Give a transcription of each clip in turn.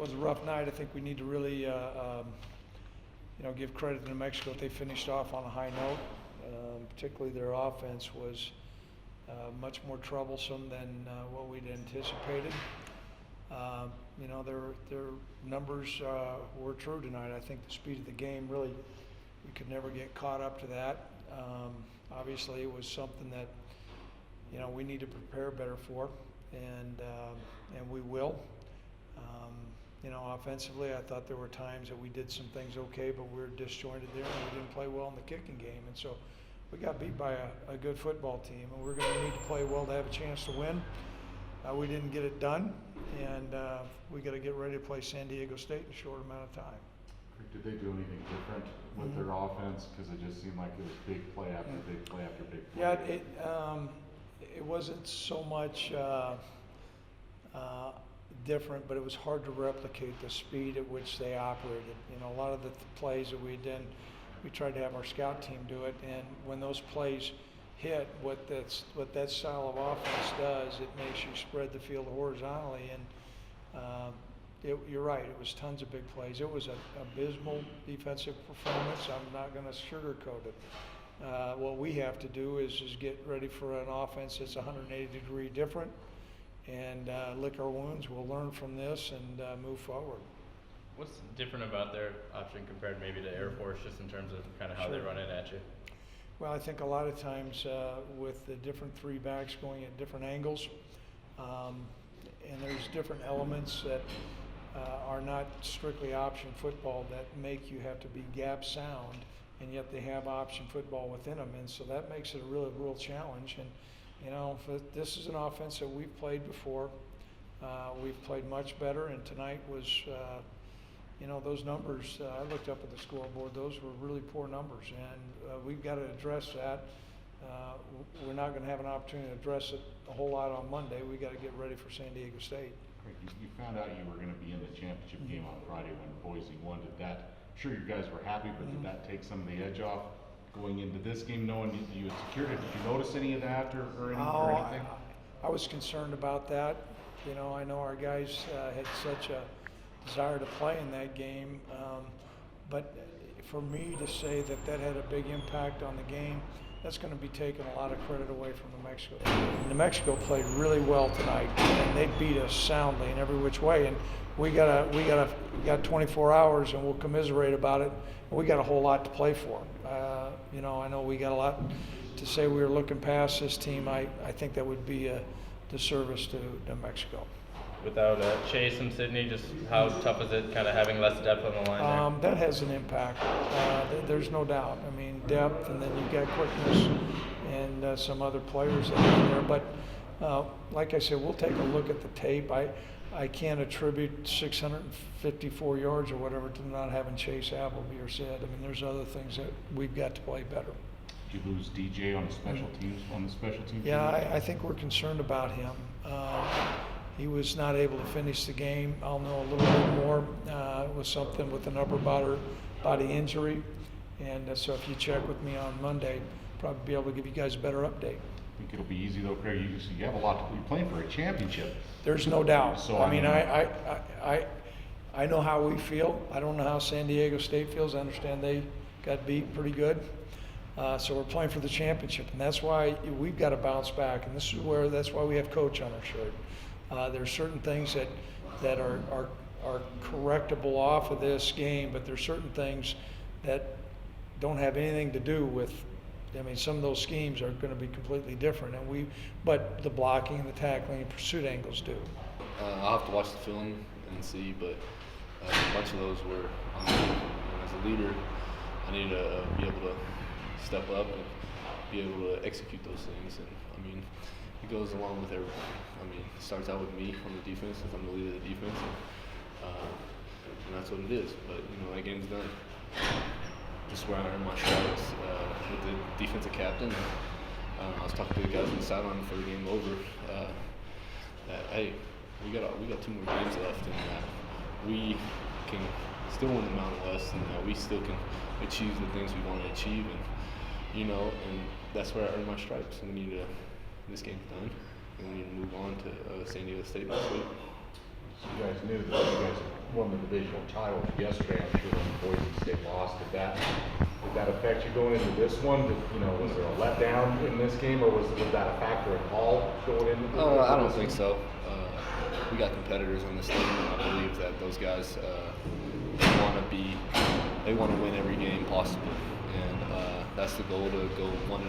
was a rough night. I think we need to really, give credit to New Mexico. They finished off on a high note. Particularly their offense was much more troublesome than what we'd anticipated. Their numbers were true tonight. I think the speed of the game, really, we could never get caught up to that. Obviously, it was something that, we need to prepare better for, and we will. Offensively, I thought there were times that we did some things okay, but we were disjointed there, and we didn't play well in the kicking game. And so we got beat by a good football team, and we're going to need to play well to have a chance to win. We didn't get it done, and we got to get ready to play San Diego State in a short amount of time. Did they do anything different with their offense? Because it just seemed like it was big play after big play after big play. Yeah, it wasn't so much different, but it was hard to replicate the speed at which they operated. A lot of the plays that we did, we tried to have our scout team do it, and when those plays hit, what that style of offense does, it makes you spread the field horizontally, and you're right, it was tons of big plays. It was an abysmal defensive performance. I'm not going to sugarcoat it. What we have to do is get ready for an offense that's 180-degree different, and lick our wounds. We'll learn from this and move forward. What's different about their option compared maybe to Air Force, just in terms of kind of how they run it at you? Well, I think a lot of times with the different three backs going at different angles, and there's different elements that are not strictly option football that make you have to be gap sound, and yet they have option football within them, and so that makes it a real challenge. And this is an offense that we've played before. We've played much better, and tonight was, those numbers, I looked up at the scoreboard, those were really poor numbers, and we've got to address that. We're not going to have an opportunity to address it a whole lot on Monday. We've got to get ready for San Diego State. You found out you were going to be in the championship game on Friday when Boise won. Did that, I'm sure you guys were happy, but did that take some of the edge off going into this game, knowing you had secured it? Did you notice any of that or anything? I was concerned about that. I know our guys had such a desire to play in that game, but for me to say that had a big impact on the game, that's going to be taking a lot of credit away from New Mexico. New Mexico played really well tonight, and they beat us soundly in every which way. And we got 24 hours, and we'll commiserate about it. We got a whole lot to play for. I know we got a lot to say. We were looking past this team. I think that would be a disservice to New Mexico. Without Chase and Sydney, just how tough is it kind of having less depth on the line there? That has an impact. There's no doubt. I mean, depth, and then you've got quickness and some other players that are there. But like I said, we'll take a look at the tape. I can't attribute 654 yards or whatever to not having Chase Appleby or Sid. I mean, there's other things that we've got to play better. Did you lose DJ on the special teams? Yeah, I think we're concerned about him. He was not able to finish the game. I'll know a little bit more. It was something with an upper body injury. And so if you check with me on Monday, probably be able to give you guys a better update. I think it'll be easy though, Craig. You have a lot to be playing for a championship. There's no doubt. So I mean, I know how we feel. I don't know how San Diego State feels. I understand they got beat pretty good. So we're playing for the championship, and that's why we've got to bounce back. And that's why we have coach on our shirt. There's certain things that are correctable off of this game, but there's certain things that don't have anything to do with. I mean, some of those schemes are going to be completely different, but the blocking and the tackling and pursuit angles do. I'll have to watch the film and see, but a bunch of those were on me. And as a leader, I need to be able to step up and be able to execute those things. And I mean, it goes along with everything. I mean, it starts out with me on the defense, if I'm the leader of the defense, and that's what it is. But that game's done. Just where I earned my stripes with the defensive captain. I was talking to the guys on the sideline before the game over. That hey, we got 2 more games left, and we can still win the Mountain West, and we still can achieve the things we want to achieve, and that's where I earned my stripes. And we need to. This game's done, and we need to move on to San Diego State next week. You guys knew that you guys won the divisional title yesterday. I'm sure when Boise State lost, did that affect you going into this one? Was there a letdown in this game, or was that a factor at all going into? I don't think so. We got competitors on this team, and I believe that those guys they want to win every game possible, and that's the goal, to go 1-0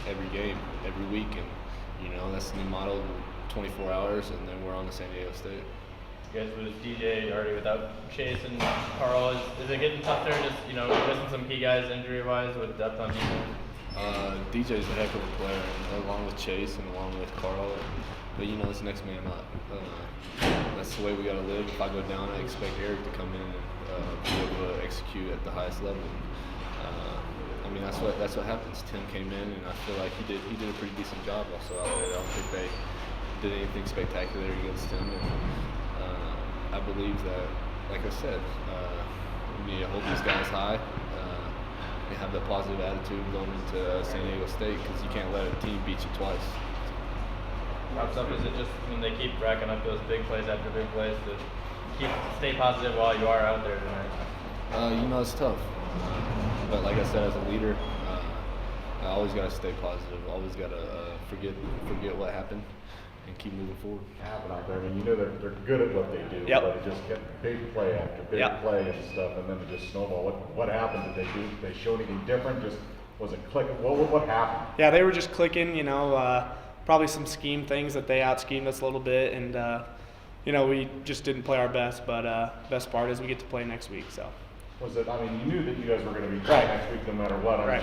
every game, every week, and that's the new motto. 24 hours, and then we're on to San Diego State. You guys, was DJ already without Chase and Carl? Is it getting tough there? Just missing some key guys injury-wise with depth on defense. DJ's a heck of a player, along with Chase and along with Carl. But it's next man up. That's the way we got to live. If I go down, I expect Eric to come in and be able to execute at the highest level. That's what happens. Tim came in, and I feel like he did a pretty decent job also out there. I don't think they did anything spectacular against him. And I believe that, like I said, we need to hold these guys high and have that positive attitude going into San Diego State, because you can't let a team beat you twice. How tough is it just when they keep racking up those big plays after big plays to stay positive while you are out there tonight? It's tough. But like I said, as a leader, I always got to stay positive. Always got to forget what happened and keep moving forward. Happen out there. They're good at what they do, Yep. but it just kept big play after big Yep. play and stuff, and then it just snowballed. What happened? Did they show anything different? Just was it clicking? What happened? Yeah, they were just clicking, probably some scheme things that they out-schemed us a little bit, and, we just didn't play our best, but best part is we get to play next week, so. Was it? You knew that you guys were going to be playing Right. next week no matter what. I'm Right.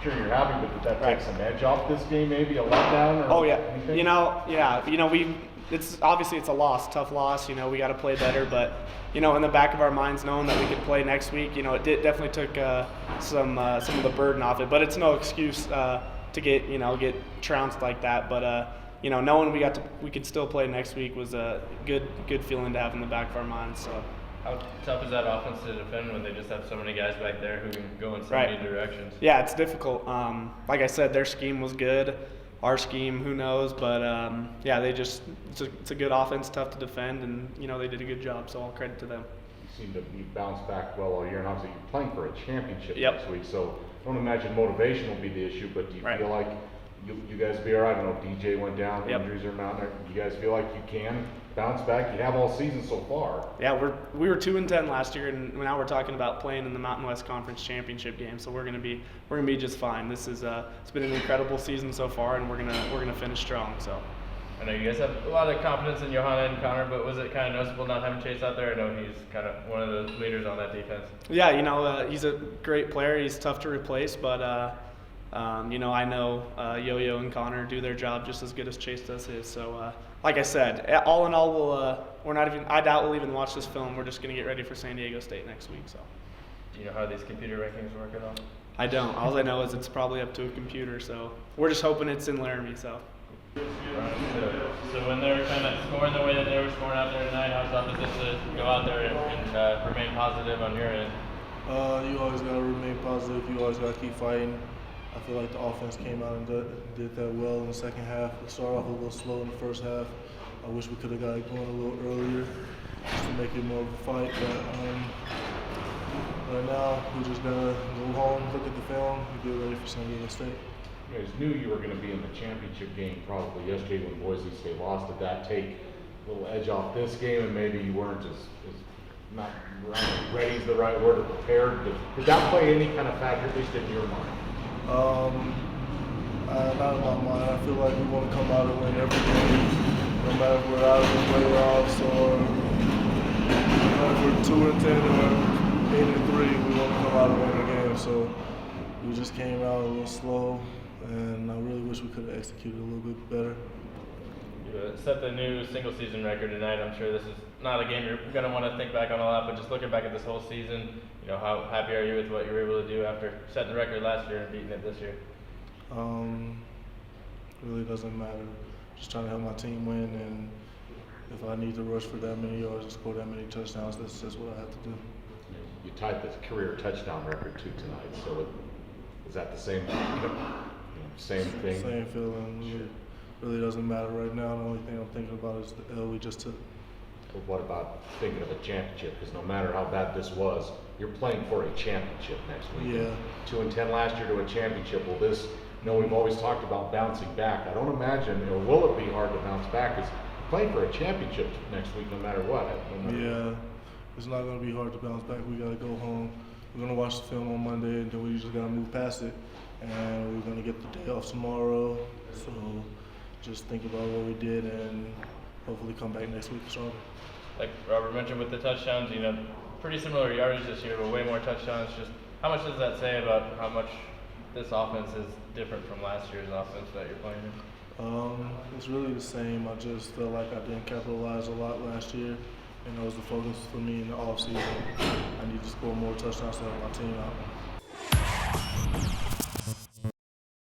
sure you're happy, but did that Right. take some edge off this game? Maybe a letdown or Oh, yeah. anything? It's obviously it's a loss, tough loss, we got to play better, but, in the back of our minds, knowing that we could play next week, it definitely took some of the burden off it, but it's no excuse to get trounced like that, but, knowing we could still play next week was a good feeling to have in the back of our minds, so. How tough is that offense to defend when they just have so many guys back there who can go in so Right. many directions? Yeah, it's difficult. Like I said, their scheme was good. Our scheme, who knows? But it's a good offense, tough to defend, and they did a good job. So all credit to them. You seem to be bounced back well all year, and obviously you're playing for a championship Yep. next week. So I don't imagine motivation will be the issue, but do you Right. feel like you guys will be all right? I know DJ went down, Yep. injuries are mounting. Do you guys feel like you can bounce back? You have all season so far. Yeah, we were 2-10 last year, and now we're talking about playing in the Mountain West Conference championship game. So we're gonna be just fine. This is it's been an incredible season so far, and we're gonna finish strong. So. I know you guys have a lot of confidence in Johanna and Connor, but was it kind of noticeable not having Chase out there? I know he's kind of one of the leaders on that defense. Yeah, he's a great player. He's tough to replace, but I know Yo-Yo and Connor do their job just as good as Chase does his. So, like I said, all in all, I doubt we'll even watch this film. We're just going to get ready for San Diego State next week. So. Do you know how these computer rankings work at all? I don't. All I know is it's probably up to a computer. So we're just hoping it's in Laramie. So. So when they were kind of scoring the way that they were scoring out there tonight, how tough is it to go out there and remain positive on your end? You always got to remain positive. You always got to keep fighting. I feel like the offense came out and did that well in the second half. It started off a little slow in the first half. I wish we could have got it going a little earlier just to make it more of a fight. But right now, we just got to go home, look at the film, and get ready for San Diego State. You guys knew you were going to be in the championship game probably yesterday when Boise State lost. Did that take a little edge off this game, and maybe you weren't as not ready is the right word, or prepared? Did that play any kind of factor, at least in your mind? Not in my mind. I feel like we want to come out and win every game, no matter if we're out of the playoffs or if we're 2-10 or 8-3. We want to come out and win the game. So we just came out a little slow, and I really wish we could have executed a little bit better. You set the new single season record tonight. I'm sure this is not a game you're going to want to think back on a lot, but just looking back at this whole season, how happy are you with what you were able to do after setting the record last year and beating it this year? Really doesn't matter. Just trying to help my team win, and if I need to rush for that many yards and score that many touchdowns, that's just what I have to do. You tied the career touchdown record too tonight, so is that the same same thing? Same feeling. Really doesn't matter right now. The only thing I'm thinking about is the L we just took. But what about thinking of a championship? Because no matter how bad this was, you're playing for a championship next week. Yeah. 2-10 last year to a championship. Will this? You know, we've always talked about bouncing back. I don't imagine, or will it be hard to bounce back? Because playing for a championship next week, no matter what. No matter Yeah, it's not going to be hard to bounce back. We got to go home. We're going to watch the film on Monday, and then we just got to move past it. And we're going to get the day off tomorrow. So just think about what we did and hopefully come back next week stronger. Like Robert mentioned with the touchdowns, you know, pretty similar yardage this year, but way more touchdowns. Just how much does that say about how much this offense is different from last year's offense that you're playing in? It's really the same. I just felt like I didn't capitalize a lot last year, and that was the focus for me in the offseason. I need to score more touchdowns to help my team out.